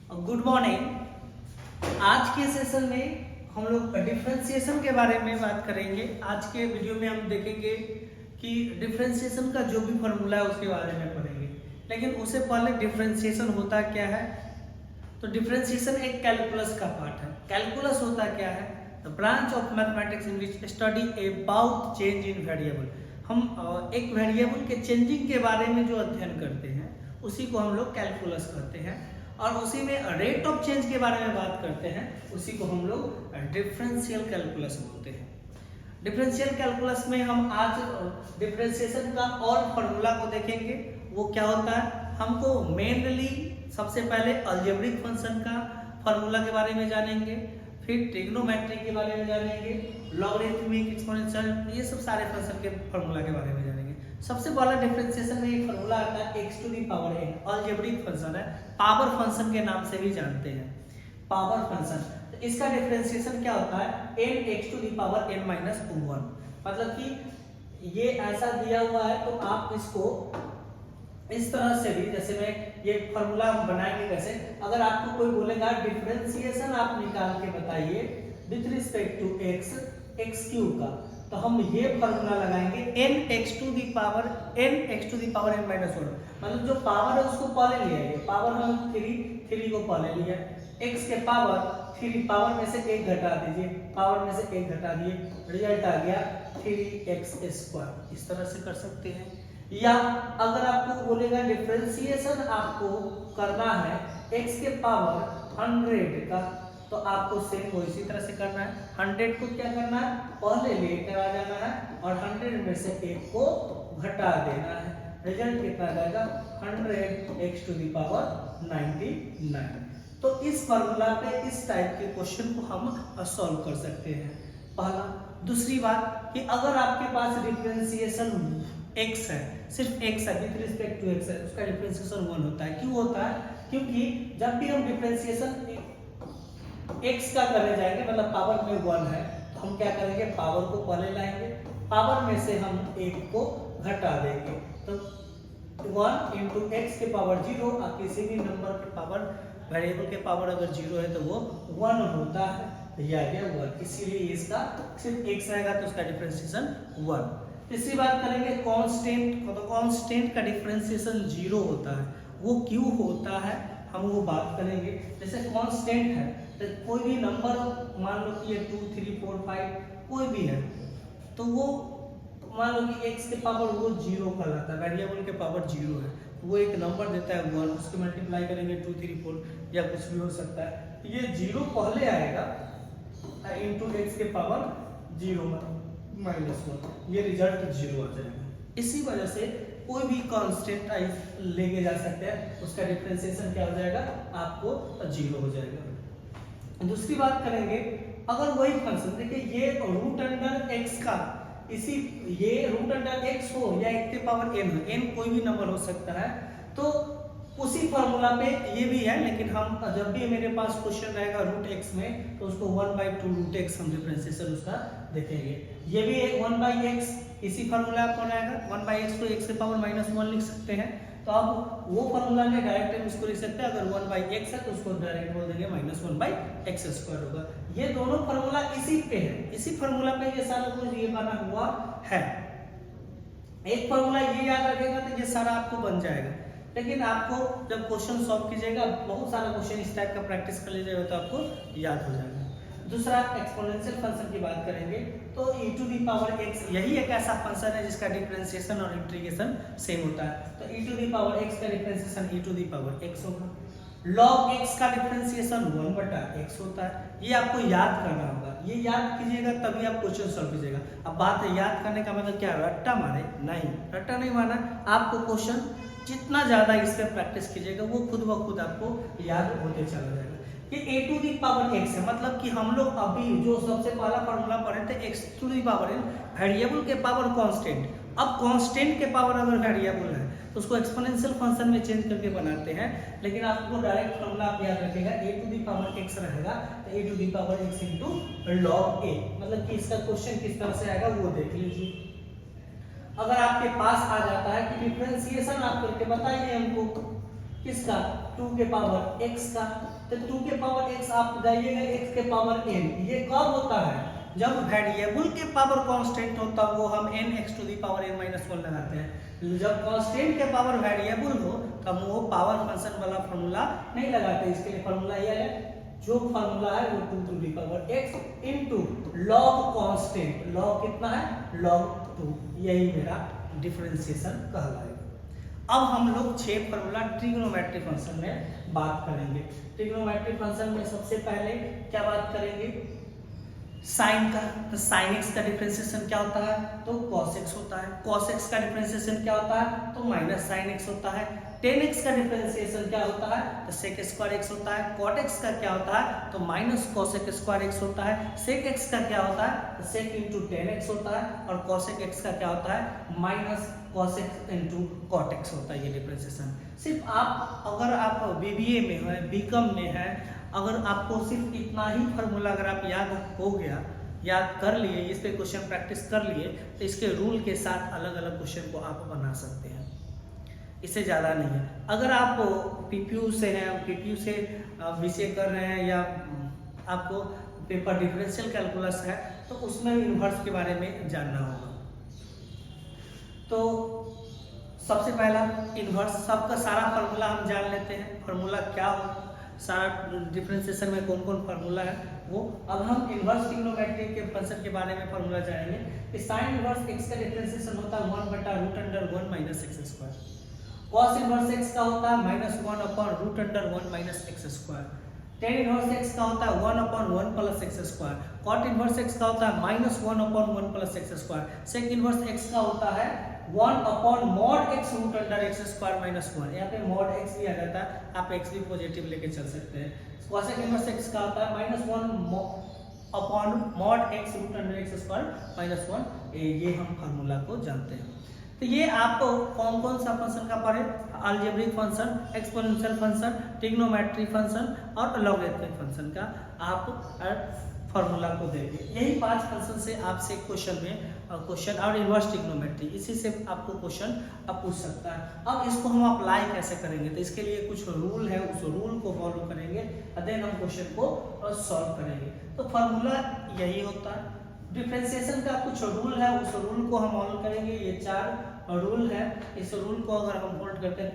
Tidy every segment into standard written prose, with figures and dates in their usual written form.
Good morning. आज के session में हम लोग डिफरेंशिएशन के बारे में बात करेंगे। आज के वीडियो में हम देखेंगे कि डिफरेंशिएशन का जो भी फॉर्मूला है उसके बारे में पढ़ेंगे, लेकिन उससे पहले डिफरेंशिएशन होता क्या है। तो डिफरेंशिएशन एक कैलकुलस का पार्ट है। कैलकुलस होता क्या है? The branch of mathematics in which study about change in variable. हम एक वेरिएबल के चेंजिंग के बारे में जो अध्ययन करते हैं उसी को हम लोग कैलकुलस कहते हैं, और उसी में रेट ऑफ चेंज के बारे में बात करते हैं, उसी को हम लोग डिफरेंशियल कैलकुलस बोलते हैं। डिफरेंशियल कैलकुलस में हम आज डिफरेंशिएशन का और फॉर्मूला को देखेंगे। वो क्या होता है? हमको मेनली सबसे पहले अलजेब्रिक फंक्शन का फॉर्मूला के बारे में जानेंगे, फिर ट्रिग्नोमेट्री के बारे में जानेंगे, लॉगरिथमिक, एक्सपोनेंशियल, ये सब सारे फंक्शन के फॉर्मूला के बारे में जानेंगे। सबसे पहला डिफरेंशिएशन में एक फॉर्मूला आता है x to the power n। Algebraic function है, पावर फंक्शन के नाम से भी जानते हैं, पावर फंक्शन। तो इसका डिफरेंशिएशन क्या होता है? n x to the power n minus 1। मतलब कि ये ऐसा दिया हुआ है तो आप इसको इस तरह से भी, जैसे मैं ये फॉर्मूला हम बनाएंगे कैसे, अगर आपको कोई बोलेगा डिफरेंशिएशन आप निकाल के बताइए with respect to x cube का, तो हम ये फॉर्मूला लगाएंगे n x to the power n minus 1। मतलब जो पावर है उसको पहले लिया है, पावर हम 3 को पहले लिया, x के पावर 3, पावर में से 1 घटा दीजिए, पावर में से 1 घटा दिए, रिजल्ट आ गया 3x²। इस तरह से कर सकते हैं। या अगर आपको बोलेगा डिफरेंशिएशन आपको करना है x के पावर 100 का, तो आपको सेम वो इसी तरह से करना है। 100 को क्या करना है? पहले लेकर आ जाना है और 100 में से 1 को घटा देना है। रिजल्ट कितना जाएगा? 100x to the power 99। तो इस फॉर्मूला पे इस टाइप के क्वेश्चन को हम सॉल्व कर सकते हैं। पहला। दूसरी बात कि अगर आपके पास डिफरेंशिएशन x है, सिर्फ x है, विद रिस्पेक्ट टू x है, उसका डिफरेंशिएशन 1 होता है। क्यों होता है? क्योंकि जब भी हम डिफरेंशिएशन x का करने जाएंगे, मतलब पावर में 1 है, तो हम क्या करेंगे? पावर को पहले लाएंगे, पावर में से हम 1 को घटा देंगे, तो 1 इंटू x के पावर 0, और किसी भी नंबर के पावर, वेरिएबल के पावर अगर 0 है तो वो 1 होता है, तो ये आ गया 1। इसीलिए इसका सिर्फ x रहेगा तो उसका डिफरेंशिएशन 1। तीसरी बात करेंगे कांस्टेंट। तो कांस्टेंट का डिफरेंशिएशन 0 होता है। वो क्यों होता है हम वो बात करेंगे। जैसे कांस्टेंट है तो कोई भी नंबर, मान लो कि ये 2, 3, 4, 5 कोई भी है, तो वो मान लो कि x के पावर वो 0 कहलाता है, वेरिएबल के पावर 0 है, तो वो एक नंबर देता है 1, उसको मल्टीप्लाई करेंगे 2, 3, 4 या कुछ भी हो सकता है, तो ये 0 पहले आएगा इंटू x के पावर 0 माइनस 1, ये रिजल्ट 0 आ जाएगा। इसी वजह से कोई भी कांस्टेंट लेके जा सकते हैं, उसका डिफरेंशिएशन क्या हो जाएगा? आपको 0 हो जाएगा। दूसरी बात करेंगे, अगर वही फंक्शन, देखिए ये रूट अंडर x का, इसी ये रूट अंडर x हो या 1 के पावर n हो, n कोई भी नंबर हो सकता है, तो उसी फॉर्मूला पे ये भी है, लेकिन हम जब भी मेरे पास क्वेश्चन रहेगा रूट x में, तो उसको 1/2 रूट x हम डिफरेंशिएशन उसका देखेंगे। ये भी एक 1/x इसी फॉर्मूला पर रहेगा। 1/x को x के पावर -1 लिख सकते हैं, तो अब वो फॉर्मूला में डायरेक्ट हम इसको लिख सकते हैं। अगर 1/x है तो उसको डायरेक्ट बोल देंगे -1/x² होगा। ये दोनों फॉर्मूला इसी पे है, इसी फॉर्मूला पे ये सारा कुछ ये बना हुआ है। एक फॉर्मूला ये याद रखेगा तो ये सारा आपको बन जाएगा, लेकिन आपको जब क्वेश्चन सॉल्व कीजिएगा, बहुत सारा क्वेश्चन इस टाइप का प्रैक्टिस कर लीजिएगा तो आपको याद हो जाएगा। दूसरा एक्सपोनेंशियल फंक्शन की बात करेंगे, तो e to the power x, यही एक ऐसा फंक्शन है जिसका डिफरेंशिएशन और इंटीग्रेशन सेम होता है। तो e to the power x का differentiation e to the power x होगा। log x का डिफरेंशिएशन 1/x होता है। ये आपको याद करना होगा, ये याद कीजिएगा तभी आप क्वेश्चन सॉल्व कीजिएगा। अब बात है याद करने का मतलब क्या? रट्टा मारे नहीं, रट्टा नहीं मारना। आपको क्वेश्चन जितना ज्यादा इस पे प्रैक्टिस कीजिएगा, वो खुद ब खुद आपको याद होते चला जाएगा। ये a to the power x है, मतलब कि हम लोग अभी जो सबसे पहला फॉर्मूला पढ़े थे x to the power n, variable के पावर कांस्टेंट। अब कांस्टेंट के पावर अगर वेरिएबल है तो उसको एक्सपोनेंशियल फंक्शन में चेंज करके बनाते हैं, लेकिन आपको डायरेक्ट फॉर्मूला आप याद रखिएगा, a to the power x रहेगा तो a to the power x into log a। मतलब कि इसका क्वेश्चन किस तरह से आएगा वो देख लीजिए। अगर आपके पास आ जाता है कि डिफरेंशिएशन आप करके बताइए हमको किसका, 2 के पावर x का, तो 2 के पावर x आप जाइएगा x के पावर n। ये कब होता है? जब वेरिएबल के पावर कांस्टेंट होता है वो हम n x to the power n minus 1 लगाते हैं। जब कांस्टेंट के पावर वेरिएबल हो तो हम वो पावर फंक्शन वाला फॉर्मूला नहीं लगाते। इसके लिए फॉर्मूला ये है, जो फॉर्मूला है वो 2 to the power x into log constant. Log कितना है? लॉग 2। यही मेरा डिफरेंशिएशन कहलाएगा। अब हम लोग 6 फॉर्मूला ट्रिग्नोमेट्रिक फंक्शन में बात करेंगे। ट्रिग्नोमेट्रिक फंक्शन में सबसे पहले क्या बात करेंगे? साइन का। तो साइन एक्स का डिफरेंशिएशन क्या होता है? तो कॉस एक्स होता है। कॉस एक्स का डिफरेंशिएशन क्या होता है? तो माइनस साइन एक्स होता है। टेन एक्स का डिफरेंशिएशन क्या होता है? तो सेक स्क्वायर एक्स होता है। कॉट एक्स का क्या होता है? तो माइनस कॉसेक स्क्वायर एक्स होता है। सेक एक्स का क्या होता है? तो सेक इंटू टेन एक्स होता है। और कॉसेक एक्स का क्या होता है? Minus cosec into cot X होता है। ये डिफरेंशिएशन सिर्फ आप अगर आप बीबीए में है, बीकॉम में है, अगर आपको सिर्फ इतना ही फार्मूला अगर आप याद हो गया, याद कर लिए, इस पे क्वेश्चन प्रैक्टिस कर लिए, तो इसके रूल के साथ अलग अलग क्वेश्चन को आप बना सकते हैं। इससे ज़्यादा नहीं है। अगर आप पीपीयू से हैं, पीपीयू से बीसीए कर रहे हैं, या आपको पेपर डिफरेंशियल कैलकुलस है, तो उसमें इन्वर्स के बारे में जानना होगा। तो सबसे पहला इन्वर्स, सबका सारा फार्मूला हम जान लेते हैं। फार्मूला क्या हो, सारा डिफरेंशिएशन में कौन कौन फार्मूला है वो। अब हम इन्वर्स ट्रिग्नोमेट्री के फंक्शन के बारे में फार्मूला जानेंगे कि साइन इन्वर्स एक्स का डिफरेंशिएशन होता है 1/√1 minus X square. Cos inverse X का होता है -1/√1 minus X square. Tan inverse X का होता है 1/1 plus X square. Cot inverse X का होता है -1/1 plus X square. Sec inverse X का होता है 1/mod x root under X square minus 1। यहाँ पे mod x भी आ जाता है, आप x भी पॉजिटिव लेके चल सकते हैं। कॉसेक इन्वर्स x का होता है -1/mod x root under X square minus 1। ये हम फार्मूला को जानते हैं। तो ये आपको कौन कौन सा फंक्शन का पढ़े? Algebraic function, exponential function, trigonometric function और लॉगरिथमिक फंक्शन का आप फॉर्मूला को देंगे। यही 5 फंक्शन से आपसे क्वेश्चन में क्वेश्चन और इन्वर्स ट्रिग्नोमेट्री, इसी से आपको क्वेश्चन अब पूछ सकता है। अब इसको हम अप्लाई कैसे करेंगे? तो इसके लिए कुछ रूल है, उस रूल को फॉलो करेंगे, देन हम क्वेश्चन को सॉल्व करेंगे। तो फॉर्मूला यही होता है। डिफरेंशिएशन का कुछ रूल है, उस रूल को हम फॉलो करेंगे। ये 4 रूल है। इस रूल को अगर हम होल्ड करते हैं,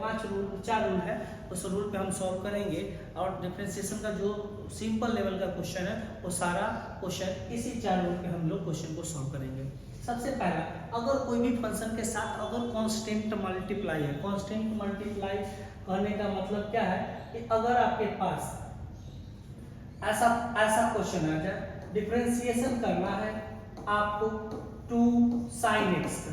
4 रूल है, उस रूल पे हम सॉल्व करेंगे। और डिफरेंशिएशन का जो सिंपल लेवल का क्वेश्चन है वो सारा क्वेश्चन इसी 4 रूल पे हम लोग क्वेश्चन को सॉल्व करेंगे। सबसे पहला, अगर कोई भी फंक्शन के साथ अगर कांस्टेंट मल्टीप्लाई है, कांस्टेंट मल्टीप्लाई करने का मतलब क्या है कि अगर आपके पास ऐसा क्वेश्चन आ जाए, डिफरेंशिएशन करना है आपको 2 sin x का,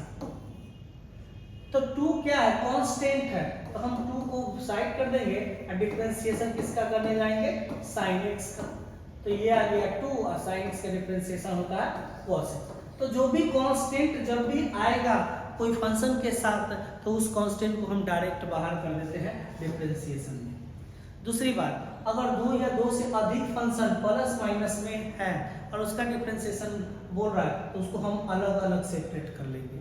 तो 2 क्या है? कांस्टेंट है, तो हम 2 को साइड कर देंगे और डिफरेंशिएशन किसका करने जाएंगे? sin x का। तो ये आ गया 2 और sin x का डिफरेंशिएशन होता है cos x। तो जो भी कांस्टेंट जब भी आएगा कोई फंक्शन के साथ, तो उस कांस्टेंट को हम डायरेक्ट बाहर कर देते हैं डिफरेंशिएशन में। दूसरी बात, अगर 2 या 2 से अधिक फंक्शन प्लस माइनस में है और उसका डिफरेंशिएशन बोल रहा है, तो उसको हम अलग अलग सेपरेट कर लेंगे।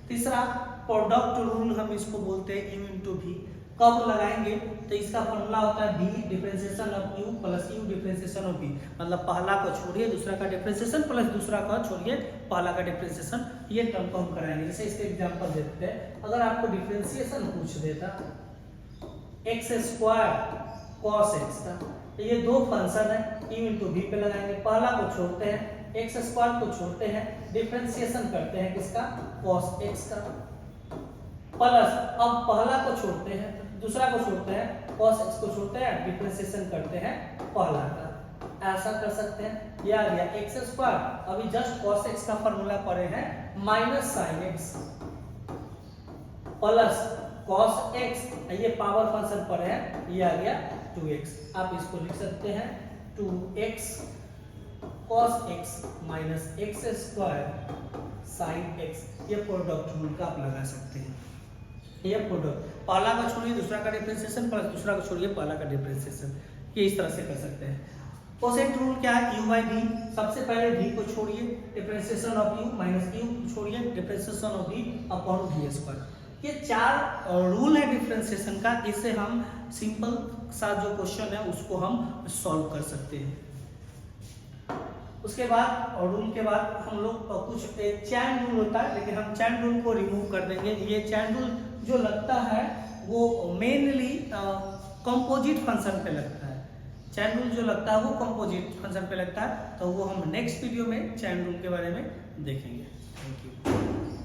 तीसरा, प्रोडक्ट रूल हम इसको बोलते हैं u इंटू v। कब लगाएंगे? तो इसका फॉर्मूला होता है v differentiation of u plus u differentiation of v। मतलब पहला को छोड़िए दूसरा का डिफरेंशिएशन प्लस दूसरा का छोड़िए पहला का डिफरेंशिएशन। ये टर्म को हम कराएंगे। जैसे इसके एग्जांपल देते हैं, अगर आपको डिफरेंशिएशन पूछ देता x स्क्वायर cos x का, तो ये 2 फंक्शन है, u इंटू v पे लगाएंगे। पहला को छोड़ते हैं, x स्क्वायर को छोड़ते हैं, डिफरेंशिएशन करते हैं किसका? cos x का, प्लस अब पहला को छोड़ते हैं, दूसरा को छोड़ते हैं, cos x को छोड़ते हैं, डिफरेंशिएशन करते हैं पहला का। ऐसा कर सकते हैं। ये आ गया x स्क्वायर, अभी जस्ट cos x का फॉर्मूला पढ़े हैं, minus sin x plus cos x, ये पावर फंक्शन पढ़े हैं, ये आ गया 2x। आप इसको लिख सकते हैं 2x cos x minus x square sin x। ये प्रोडक्ट रूल का आप लगा सकते हैं। ये प्रोडक्ट, पहला का छोड़िए दूसरा का डिफरेंशिएशन प्लस दूसरा को छोड़िए पहला का डिफरेंशिएशन, ये इस तरह से कर सकते हैं। कोसेंट रूल क्या है? u by v। सबसे पहले v को छोड़िए, differentiation of u minus u छोड़िए, differentiation of v upon v square. ये 4 रूल है डिफरेंशिएशन का, इससे हम सिंपल सा जो क्वेश्चन है उसको हम सॉल्व कर सकते हैं। उसके बाद और रूल के बाद हम लोग कुछ एक चैन रूल होता है, लेकिन हम चैन रूल को रिमूव कर देंगे। ये चैन रूल जो लगता है वो मेनली कंपोजिट फंक्शन पे लगता है। चैन रूल जो लगता है वो कंपोजिट फंक्शन पे लगता है, तो वो हम नेक्स्ट वीडियो में चैन रूल के बारे में देखेंगे। Thank you.